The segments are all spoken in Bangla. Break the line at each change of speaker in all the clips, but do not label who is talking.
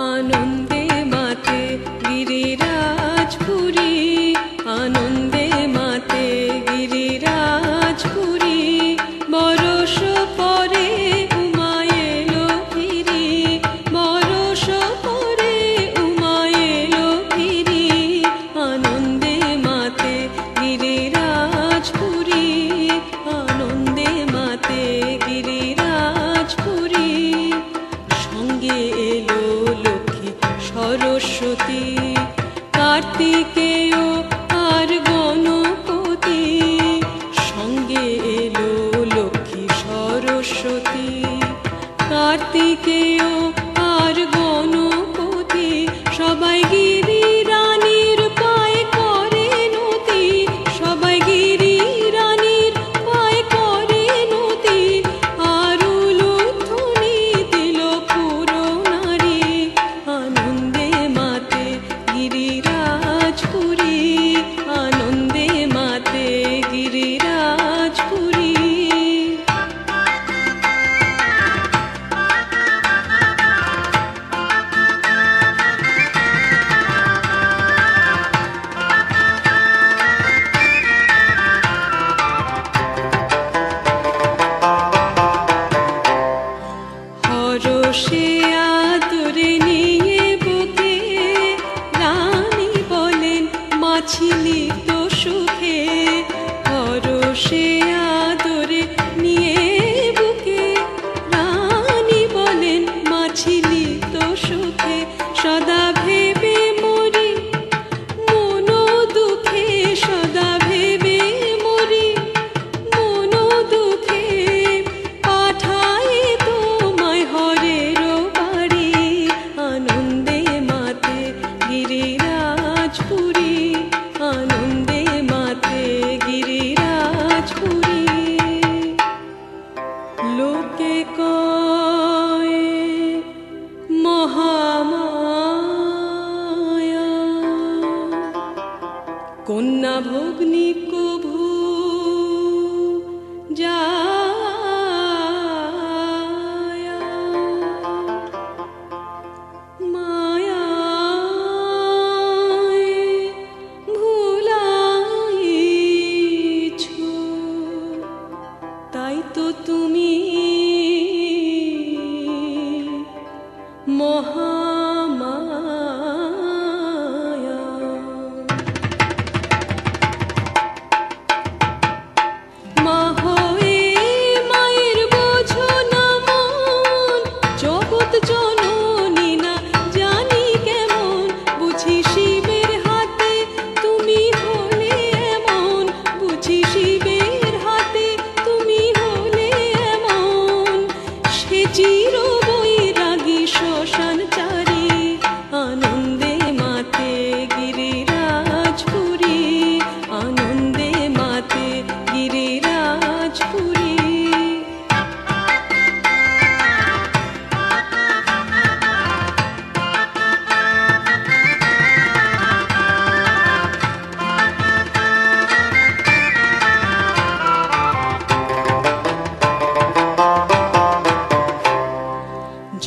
আনন্দে মাতে গিরিরাজপুরী, আনন্দে মাতে গিরিরাজপুরী। বরষ পরে উমা এলো ফিরি, বরষ পরে উমা এলো ফিরি। আনন্দে মাতে গিরিরাজপুরী, আনন্দে মাতে গিরিরাজপুরী। সঙ্গে এলো লক্ষ্মী সরস্বতী, কার্তিকেয় আর গণপতি। সঙ্গে এলো লক্ষ্মী সরস্বতী, কার্তিকেয় আর গণপতি। সবাই গিরি রানীর পায়ে করে নতি, সবাই গিরি রানীর পায়ে করে নতি। আর উলুধ্বনি দিল পুরো নারী, আনন্দে মাতে গিরিরাজপুরী, আনন্দে মাতে গিরিরাজপুরী। হরষে আদরে নিয়ে বুকে রানী বলেন মা ছিলি তো সুখে। হরষে আদরে নিয়ে বুকে রানী বলেন মা ছিলি তো সুখে। সদা ভেবে মরি মনো দুঃখে, সদা ভেবে মরি মনো দুঃখে। পাঠাই তোমায় হরের বাড়ি, আনন্দে মাতে গিরিরাজপুরী, আনন্দে মাতে গিরিরাজপুরী। লোকে কয় মহামায়া, কন্যা ভগ্নী কভু যায়া। মায়ায় ভুলাইছো, তাই তো তুমি মহামায়া। মা হয়ে মায়ের বোঝো না মন, জগৎ জননী না জানি কেমন। বুঝি শিবের হাতে তুমি হলে এমন, বুঝি শিবের হাতে তুমি হলে এমন। সে চির বৈরাগী শ্মশানচারী, আনন্দে মাতে গিরিরাজপুরী, আনন্দে মাতে গিরিরাজপুরী।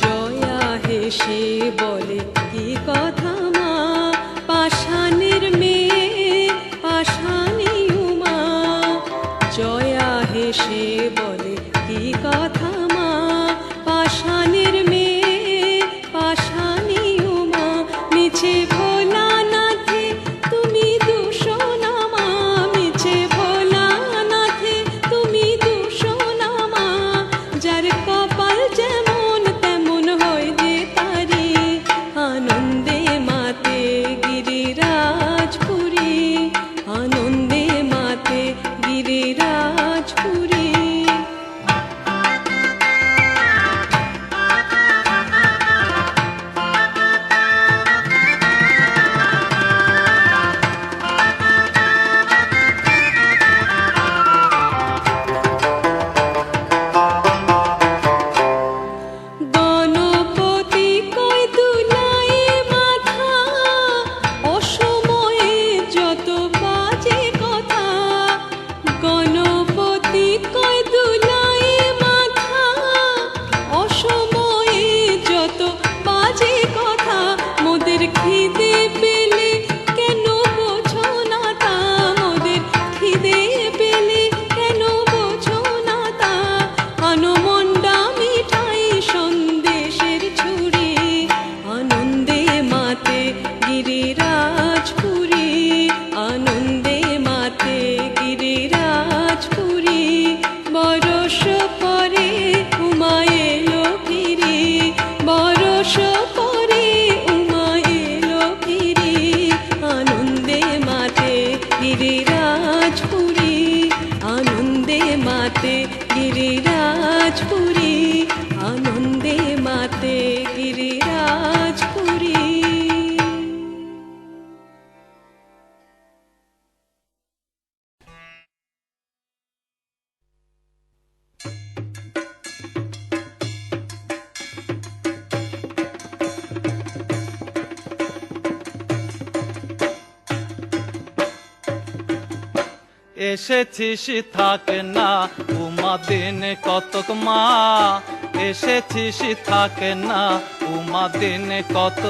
জয়া হেসে বলে কি কথা মা, পাষাণের মেয়ে পাষাণী উমা। জয়া হেসে বলে কি কথা মা, পাষাণের মেয়ে পাষাণী উমা। মিছে ভোলানাথে তুমি দূষণা মা, মিছে ভোলানাথে তুমি দূষণা মা। যার কপাল যেমন তেমন হয় যে তারি, আনন্দে মা
এসেছিস থাকে না উমা দিন কতক মা, এসেছিস থাকে না উমা দিন কত,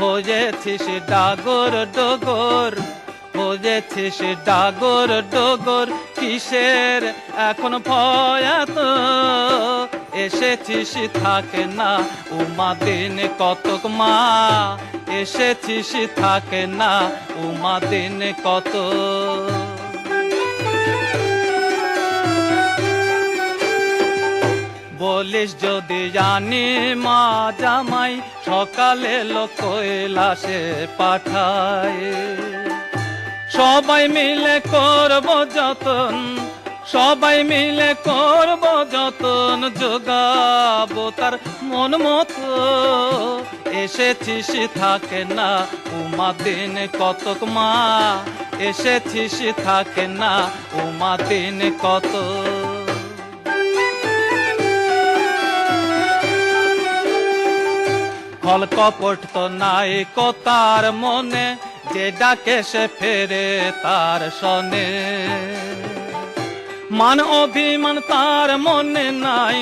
হয়েছিস ডাগর ডগর, হয়েছিস ডাগর ডগর, কিসের এখন ভয় এত, এসেছিস থাকে না উমা দিন কতক মা, এসেছিস থাকে না উমা দিন কত। বলিস যদি জানি মা জামাই, সকালে লোক কৈলাসে পাঠায়, সবাই মিলে করব যতন, সবাই মিলে করব যতন, যোগাবো তার মন মতো, এসেছিস থাকে না উমা দিন কতক মা, এসেছিস থাকে না উমা দিন কত। ফল কপট তো নাই তার মনে, যে ডাকে সে ফেরে তার শনে, মান অভিমান তার মনে নাই,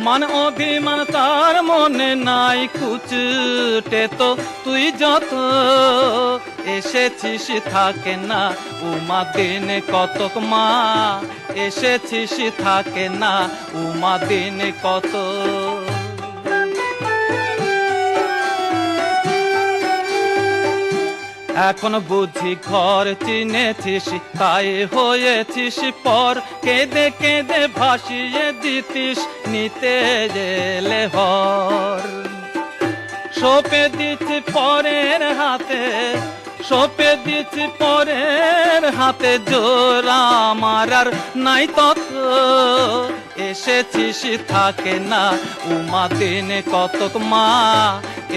মান অভিমান তার মনে নাই, কুচটে তো তুই যত, এসেছিস থাকে না উমা দিন কতক মা, এসেছিস থাকে না উমা দিন কত। এখন বুঝি ঘর চিনেছিস, তাই হয়েছিস পর, কেঁদে কেঁদে ভাসিয়ে দিতিস নিতে গেলে হর, সপে দিচ্ছি পরের হাতে, সপে দিচ্ছি পরের হাতে, জোর আমার আর নাই তত, এসেছিস থাকে না উমা দিন কতক মা,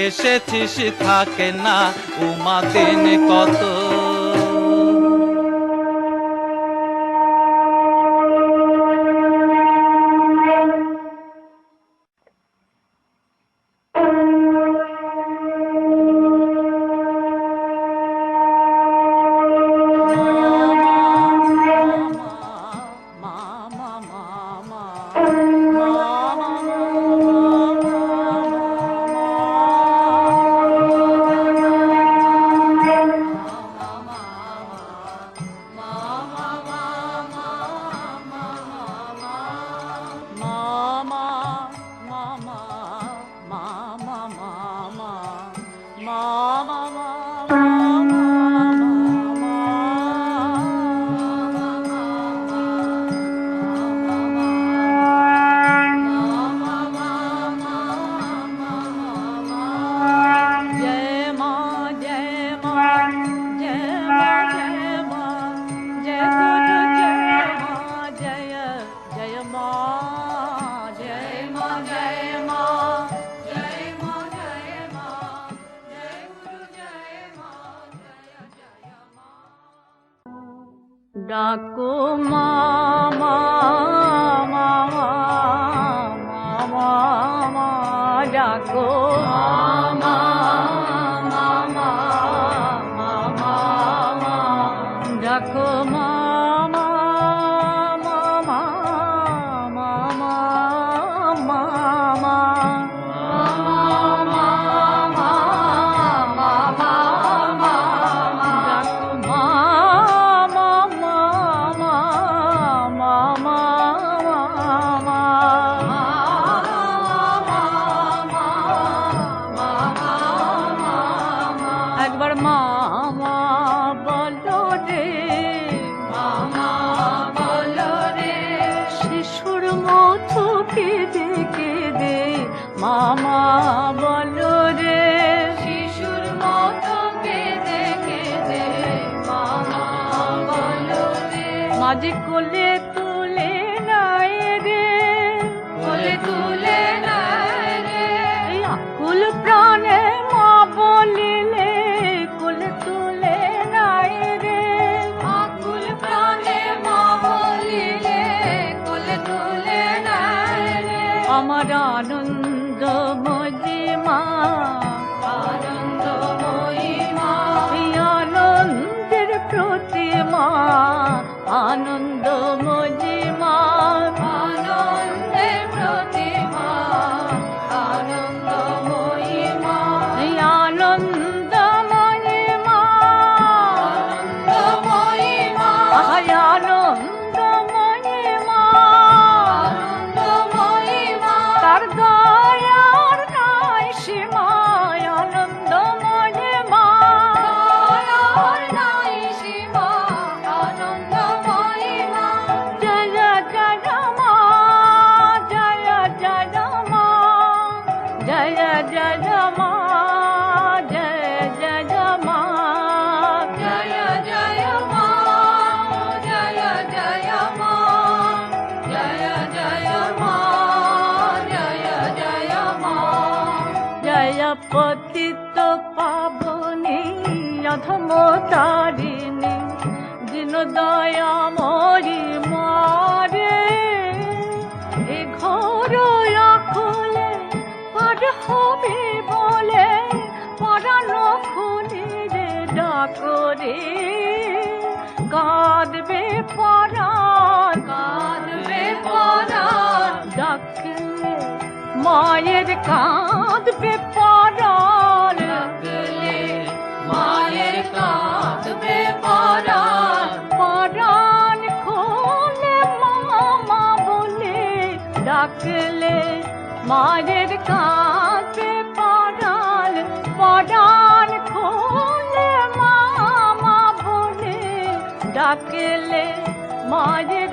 এসেছিস থাকে না উমা দিন কত।
ডাকো মামা মামা মামা মা, ডাকো মামা মামা মামা মা, ডাকো মামা মামা মামা মামা মামা বলো রে, শিশুর মতো কেঁদে কেঁদে মামা বলো রে, মাঝে কোলে তুলে নাই রে, কোলে তুলে নাই রে, আকুল প্রাণে মা বলিলে, কোলে তুলে নাই রে, আকুল প্রাণে মা বলিলে, কোলে তুলে নাই রে, আমার আনন্দ মহিমা, আনন্দ মহিমা, আনন্দের প্রতিমা। পতিত পাবনী অধম তারিণী দিন দয়া মরি মারে এ ঘর খুলে পার হবে বলে পরানো খুলে রে ডাকরে কাঁদবে পরাণ ডাকলে মায়ের কাঁদবে পরাণ মায়ের কাঁদবে পরাণ পরাণ খোলে মামা বলে ডাকলে মায়ের কাঁদবে পরাণ পরাণ খোলে মামা বলে ডাকলে মায়ের